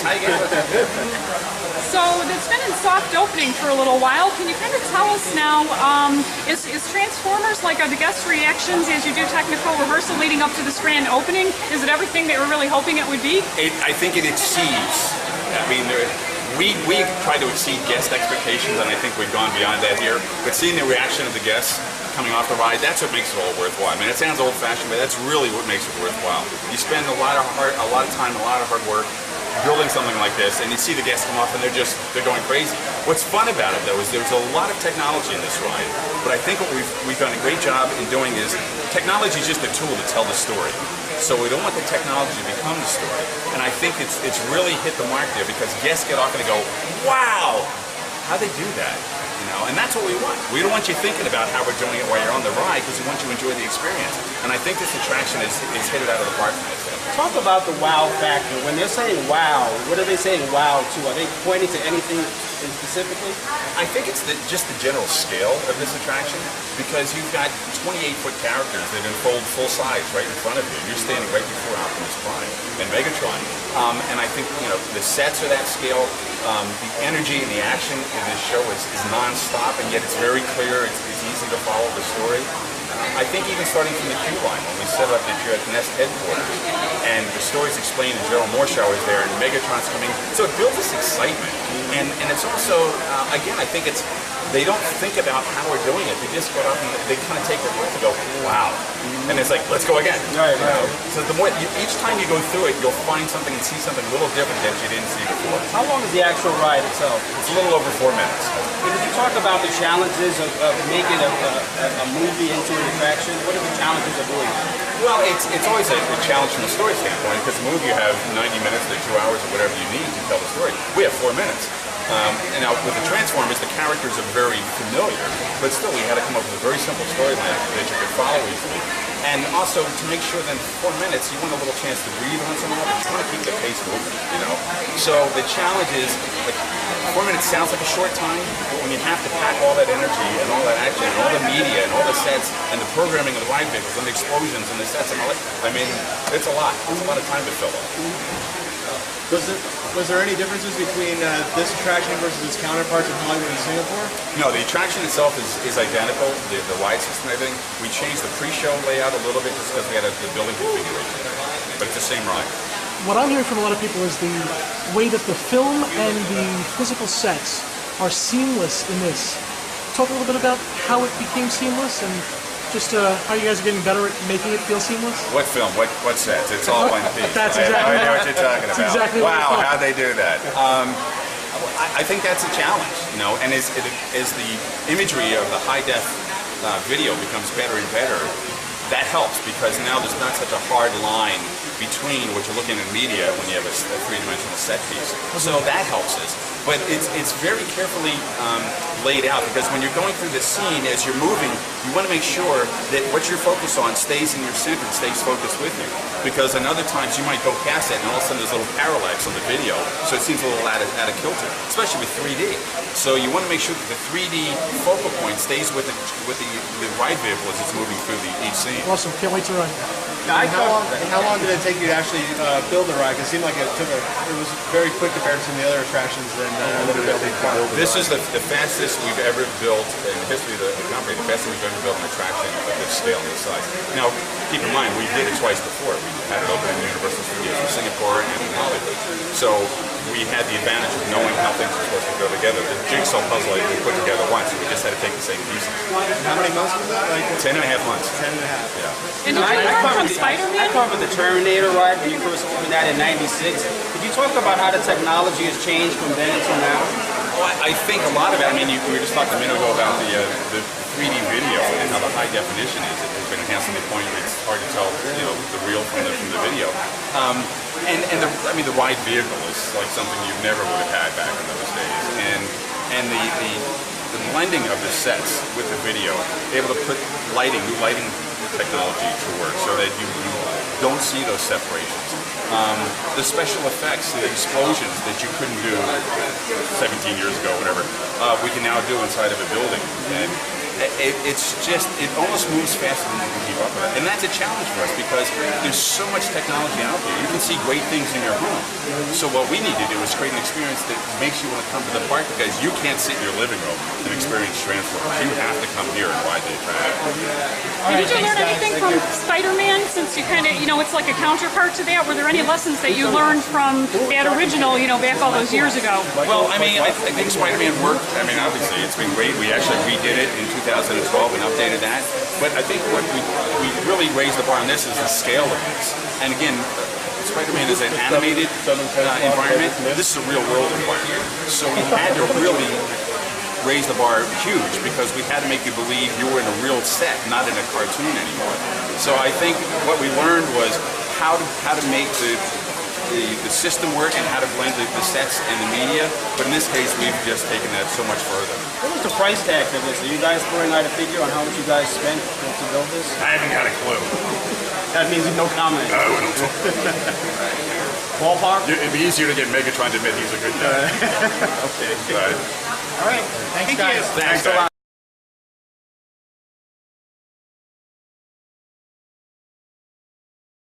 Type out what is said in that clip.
Hi again. So it's been in soft opening for a little while. Can you kind of tell us now, is Transformers like the guest reactions as you do technical rehearsal leading up to this grand opening? Is it everything that we're really hoping it would be? I think it exceeds. I mean, we try to exceed guest expectations, and I think we've gone beyond that here. But seeing the reaction of the guests coming off the ride, that's what makes it all worthwhile. I mean, it sounds old-fashioned, but that's really what makes it worthwhile. You spend a lot of time, a lot of hard work building something like this, and you see the guests come off and they're going crazy. What's fun about it though is there's a lot of technology in this ride, but I think what we've done a great job in doing is technology is just a tool to tell the story. So we don't want the technology to become the story, and I think it's really hit the mark there because guests get off and they go, wow, how'd they do that? You know, and that's what we want. We don't want you thinking about how we're doing it while you're on the ride because we want you to enjoy the experience. And I think this attraction is hit it out of the park. Talk about the wow factor. When they're saying wow, what are they saying wow to? Are they pointing to anything specifically? I think it's just the general scale of this attraction because you've got 28-foot characters that unfold full size right in front of you. You're standing right before Optimus Prime and Megatron. And I think, you know, the sets are that scale. The energy and the action in this show is non-stop, and yet it's very clear. It's easy to follow the story. I think even starting from the queue line, when we set up at Nest headquarters, and the story's explained, and General Morshower is there, and Megatron's coming, so it builds this excitement. And it's also, again, I think they don't think about how we're doing it. They just get up and they kind of take their breath and go, wow. And it's like, let's go again. Right. So the more, each time you go through it, you'll find something and see something a little different that you didn't see before. How long is the actual ride itself? It's a little over 4 minutes. Could you talk about the challenges of making a movie into an attraction? What are the challenges of doing that? Well, it's always a challenge from a story standpoint because the movie you have 90 minutes to 2 hours or whatever you need to tell the story. We have 4 minutes. And now with the Transformers, the characters are very familiar, but still we had to come up with a very simple storyline that you could follow easily. And also to make sure that in 4 minutes you want a little chance to breathe on some of it. You want to keep the pace moving, you know. So the challenge is, like, 4 minutes sounds like a short time, but when you have to pack all that energy and all that action and all the media and all the sets and the programming of the ride vehicles and the explosions and the sets and all that, I mean, it's a lot. It's a lot of time to fill up. Was there any differences between this attraction versus its counterparts in Hollywood and Singapore? No, the attraction itself is identical, the ride system and everything. We changed the pre-show layout a little bit just because we had the building configuration. But it's the same ride. What I'm hearing from a lot of people is the way that the film and the physical sets are seamless in this. Talk a little bit about how it became seamless and just how you guys are getting better at making it feel seamless? What film? What sets? It's all one piece. That's exactly I know what you're talking about. Exactly wow, how'd they do that? I think that's a challenge, you know, and as the imagery of the high-def video becomes better and better, that helps because now there's not such a hard line between what you're looking at in media when you have a three-dimensional set piece. So that helps us. But it's very carefully laid out because when you're going through the scene, as you're moving, you want to make sure that what you're focused on stays in your center, stays focused with you. Because in other times you might go past it and all of a sudden there's a little parallax on the video, so it seems a little out of kilter, especially with 3D. So you want to make sure that the 3D focal point stays with the ride vehicle as it's moving through each scene. Awesome, can't wait to run. Now, how long did it take you to actually build the ride? Because it seemed like it was very quick compared to some of the other attractions than building. This is the fastest we've ever built in the history of the company, the fastest we've ever built an attraction of this scale and this size. Now, keep in mind, we did it twice before. We had it open in Universal Studios in Singapore and in Hollywood. So we had the advantage of knowing how things were supposed to go together. The jigsaw puzzle we put together once, we just had to take the same pieces. How many months was that? Like 10 and a half months. 10 and a half. Yeah. And did you learn from Spider-Man? I covered the Terminator ride when you first opened that in '96. Could you talk about how the technology has changed from then until now? Well, I think a lot of it, I mean, we were just talking a minute ago about the 3D video and how the high definition is. It's been enhanced to the point where it's hard to tell, you know, the real from the video. The ride vehicle is like something you never would have had back in those days. And the blending of the sets with the video, able to put new lighting technology to work so that you don't see those separations. The special effects, the explosions that you couldn't do 17 years ago, whatever, we can now do inside of a building. it almost moves faster than you can keep up with it. And that's a challenge for us because there's so much technology out there. You can see great things in your home. So what we need to do is create an experience that makes you want to come to the park because you can't sit in your living room and experience Transformers. You have to come here and ride the attraction. Did you learn anything from Spider-Man, since you kind of, it's like a counterpart to that? Were there any lessons that you learned from that original, back all those years ago? Well, I mean, I think Spider-Man worked. I mean, obviously, it's been great. We actually redid it in 2012 and updated that. But I think what we really raised the bar on this is the scale of this. And again, Spider-Man is an animated environment. This is a real-world environment. So we had to really raise the bar huge because we had to make you believe you were in a real set, not in a cartoon anymore. So I think what we learned was how to make the system work and how to blend the sets and the media. But in this case, we've just taken that so much further. What was the price tag for this? Are you guys throwing out a figure on how much you guys spent to build this? I haven't got a clue. That means no comment. No, we don't talk. Ballpark? It'd be easier to get Megatron to admit he's a good guy. Okay. Right. All right. Thanks, guys. Thanks a lot.